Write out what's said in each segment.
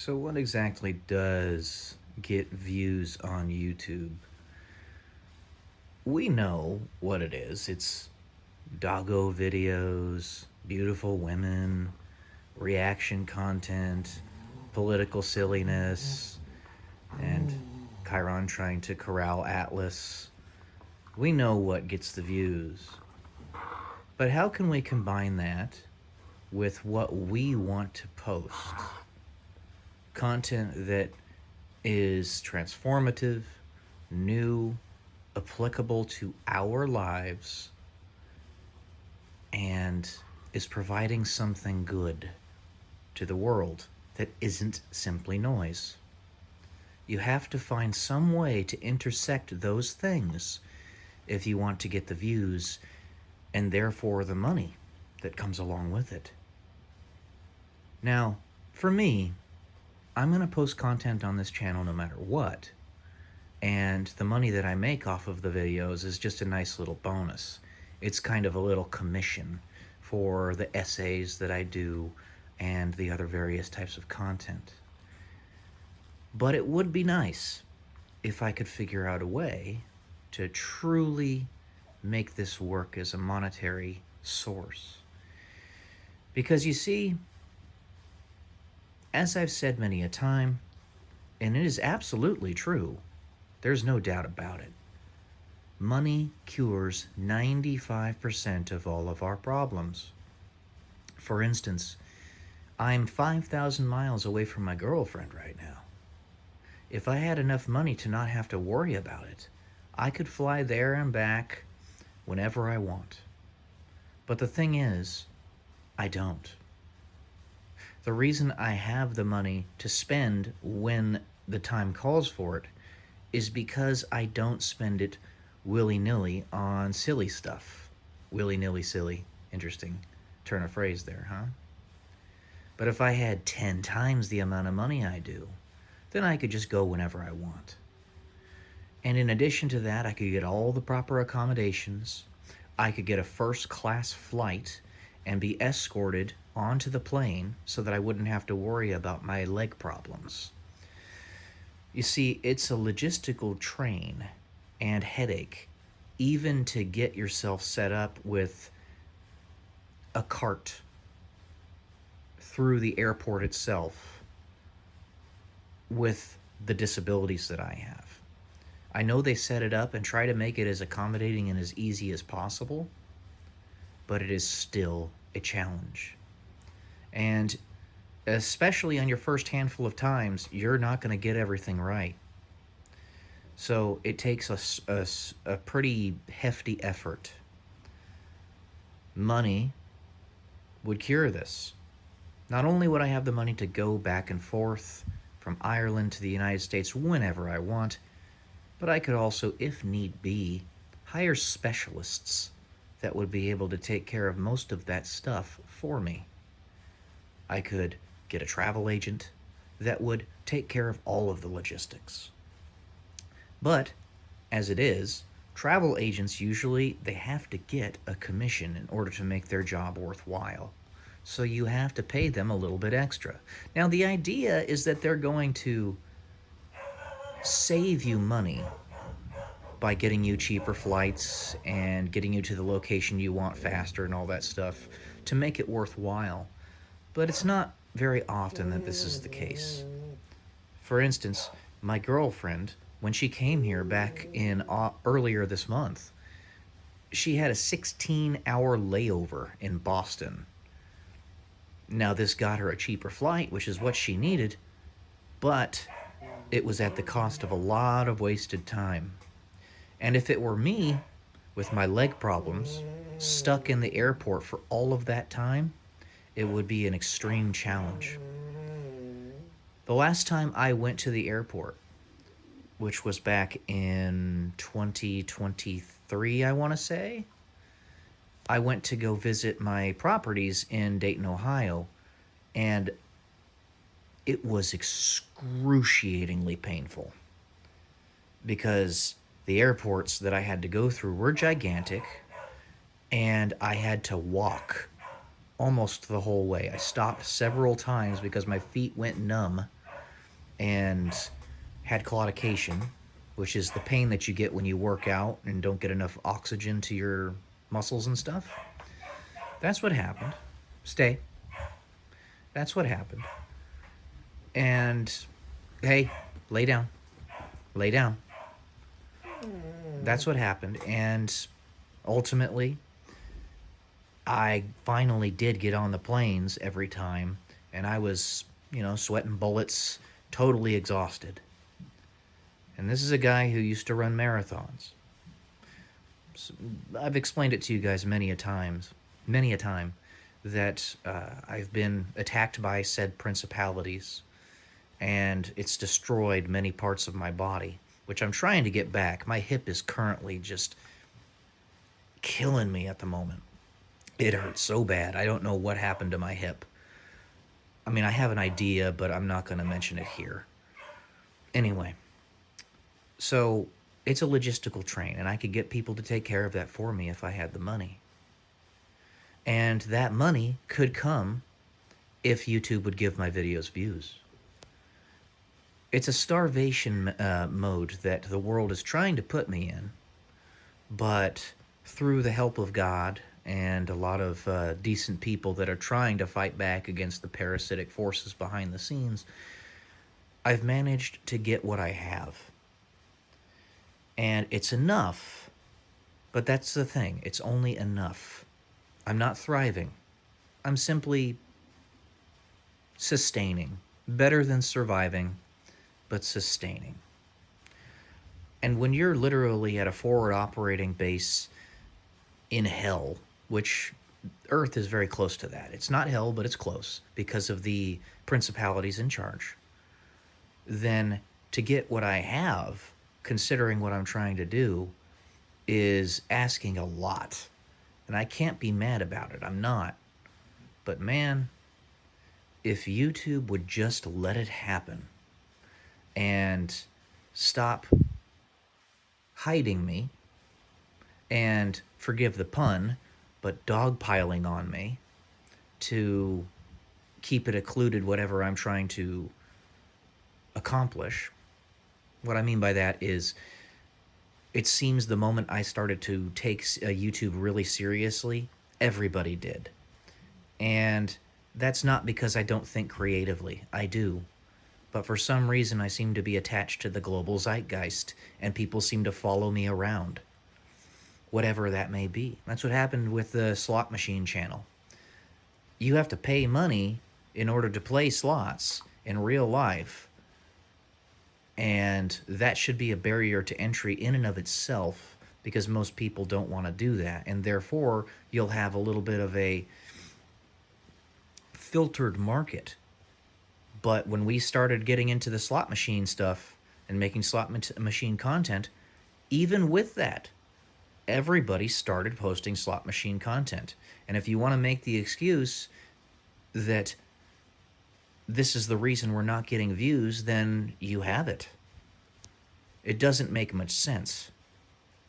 So what exactly does get views on YouTube? We know what it is. It's doggo videos, beautiful women, reaction content, political silliness, and Chiron trying to corral Atlas. We know what gets the views. But how can we combine that with what we want to post? Content that is transformative, new, applicable to our lives, and is providing something good to the world that isn't simply noise. You have to find some way to intersect those things if you want to get the views and therefore the money that comes along with it. Now, for me, I'm going to post content on this channel no matter what, and the money that I make off of the videos is just a nice little bonus. It's kind of a little commission for the essays that I do and the other various types of content. But it would be nice if I could figure out a way to truly make this work as a monetary source. Because you see, as I've said many a time, and it is absolutely true, there's no doubt about it, money cures 95% of all of our problems. For instance, I'm 5,000 miles away from my girlfriend right now. If I had enough money to not have to worry about it, I could fly there and back whenever I want. But the thing is, I don't. The reason I have the money to spend when the time calls for it is because I don't spend it willy-nilly on silly stuff. Willy-nilly silly. Interesting turn of phrase there, huh? But if I had 10 times the amount of money I do, then I could just go whenever I want. And in addition to that, I could get all the proper accommodations. I could get a first-class flight and be escorted onto the plane so that I wouldn't have to worry about my leg problems. You see, it's a logistical train and headache, even to get yourself set up with a cart through the airport itself with the disabilities that I have. I know they set it up and try to make it as accommodating and as easy as possible, but it is still a challenge. And especially on your first handful of times, you're not going to get everything right. So it takes a pretty hefty effort. Money would cure this. Not only would I have the money to go back and forth from Ireland to the United States whenever I want, but I could also, if need be, hire specialists that would be able to take care of most of that stuff for me. I could get a travel agent that would take care of all of the logistics. But, as it is, travel agents usually, they have to get a commission in order to make their job worthwhile. So you have to pay them a little bit extra. Now, the idea is that they're going to save you money by getting you cheaper flights and getting you to the location you want faster and all that stuff to make it worthwhile. But it's not very often that this is the case. For instance, my girlfriend, when she came here back in earlier this month, she had a 16-hour layover in Boston. Now, this got her a cheaper flight, which is what she needed, but it was at the cost of a lot of wasted time. And if it were me, with my leg problems, stuck in the airport for all of that time, it would be an extreme challenge. The last time I went to the airport, which was back in 2023, I want to say, I went to go visit my properties in Dayton, Ohio, and it was excruciatingly painful because the airports that I had to go through were gigantic, and I had to walk almost the whole way. I stopped several times because my feet went numb and had claudication, which is the pain that you get when you work out and don't get enough oxygen to your muscles and stuff. That's what happened. Stay. That's what happened. And hey, lay down. Lay down. That's what happened. And ultimately, I finally did get on the planes every time, and I was, sweating bullets, totally exhausted. And this is a guy who used to run marathons. So I've explained it to you guys many a time, that I've been attacked by said principalities, and it's destroyed many parts of my body, which I'm trying to get back. My hip is currently just killing me at the moment. It hurts so bad. I don't know what happened to my hip. I mean, I have an idea, but I'm not going to mention it here. Anyway, so it's a logistical train, and I could get people to take care of that for me if I had the money. And that money could come if YouTube would give my videos views. It's a starvation mode that the world is trying to put me in, but through the help of God and a lot of decent people that are trying to fight back against the parasitic forces behind the scenes, I've managed to get what I have. And it's enough, but that's the thing. It's only enough. I'm not thriving. I'm simply sustaining. Better than surviving, but sustaining. And when you're literally at a forward operating base in hell, which Earth is very close to that. It's not hell, but it's close because of the principalities in charge. Then to get what I have, considering what I'm trying to do, is asking a lot. And I can't be mad about it. I'm not. But man, if YouTube would just let it happen and stop hiding me and, forgive the pun, but dogpiling on me to keep it occluded whatever I'm trying to accomplish. What I mean by that is, it seems the moment I started to take YouTube really seriously, everybody did. And that's not because I don't think creatively. I do. But for some reason, I seem to be attached to the global zeitgeist, and people seem to follow me around. Whatever that may be. That's what happened with the slot machine channel. You have to pay money in order to play slots in real life. And that should be a barrier to entry in and of itself, because most people don't want to do that. And therefore, you'll have a little bit of a filtered market. But when we started getting into the slot machine stuff and making slot machine content, even with that, everybody started posting slot machine content. And if you want to make the excuse that this is the reason we're not getting views, then you have it. It doesn't make much sense,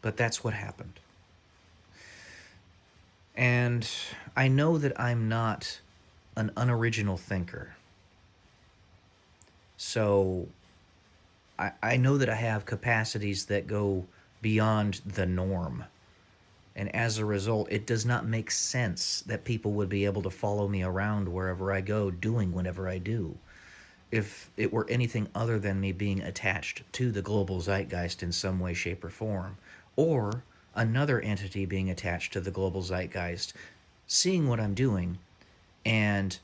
but that's what happened. And I know that I'm not an unoriginal thinker. So I know that I have capacities that go beyond the norm. And as a result, it does not make sense that people would be able to follow me around wherever I go, doing whatever I do, if it were anything other than me being attached to the global zeitgeist in some way, shape, or form, or another entity being attached to the global zeitgeist, seeing what I'm doing and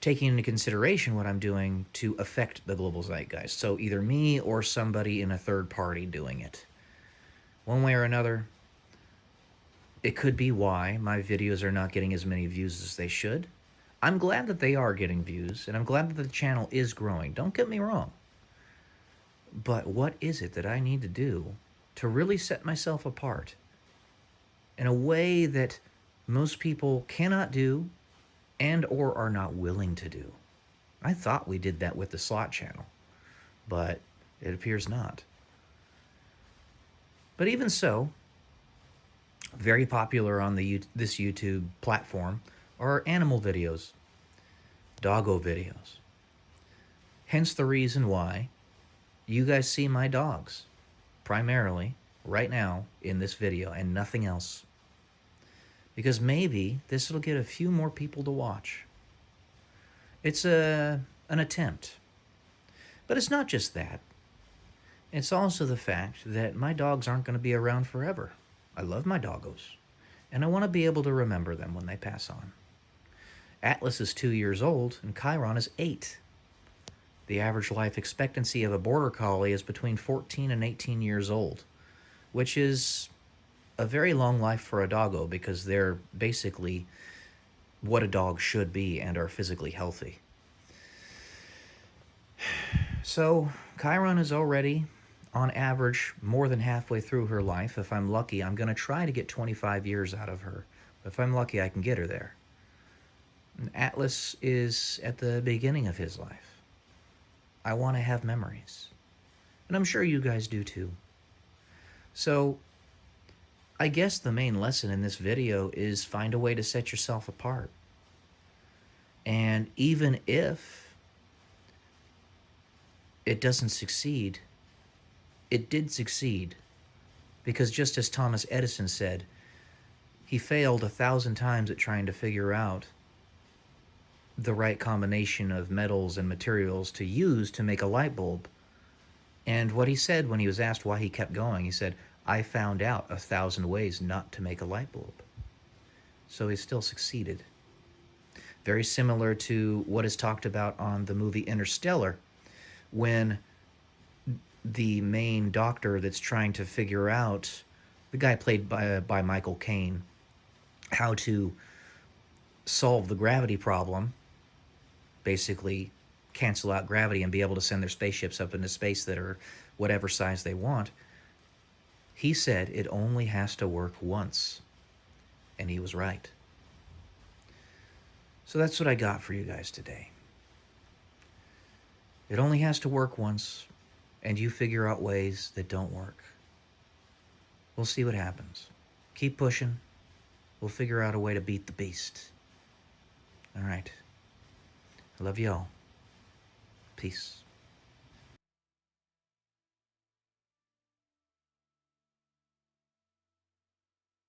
taking into consideration what I'm doing to affect the global zeitgeist. So either me or somebody in a third party doing it. One way or another, it could be why my videos are not getting as many views as they should. I'm glad that they are getting views, and I'm glad that the channel is growing. Don't get me wrong. But what is it that I need to do to really set myself apart in a way that most people cannot do and or are not willing to do? I thought we did that with the slot channel, but it appears not. But even so, very popular on this YouTube platform are animal videos, doggo videos. Hence the reason why you guys see my dogs primarily right now in this video and nothing else. Because maybe this will get a few more people to watch. It's an attempt. But it's not just that. It's also the fact that my dogs aren't going to be around forever. I love my doggos, and I want to be able to remember them when they pass on. Atlas is 2 years old, and Chiron is 8. The average life expectancy of a border collie is between 14 and 18 years old, which is a very long life for a doggo because they're basically what a dog should be and are physically healthy. So Chiron is already, on average, more than halfway through her life. If I'm lucky, I'm going to try to get 25 years out of her. If I'm lucky, I can get her there. And Atlas is at the beginning of his life. I want to have memories. And I'm sure you guys do too. So I guess the main lesson in this video is find a way to set yourself apart. And even if it doesn't succeed, it did succeed. Because just as Thomas Edison said, he failed 1,000 times at trying to figure out the right combination of metals and materials to use to make a light bulb. And what he said when he was asked why he kept going, he said, I found out 1,000 ways not to make a light bulb. So he still succeeded. Very similar to what is talked about on the movie Interstellar, when the main doctor that's trying to figure out, the guy played by Michael Caine, how to solve the gravity problem, basically cancel out gravity and be able to send their spaceships up into space that are whatever size they want. He said it only has to work once. And he was right. So that's what I got for you guys today. It only has to work once, and you figure out ways that don't work. We'll see what happens. Keep pushing. We'll figure out a way to beat the beast. All right. I love you all. Peace.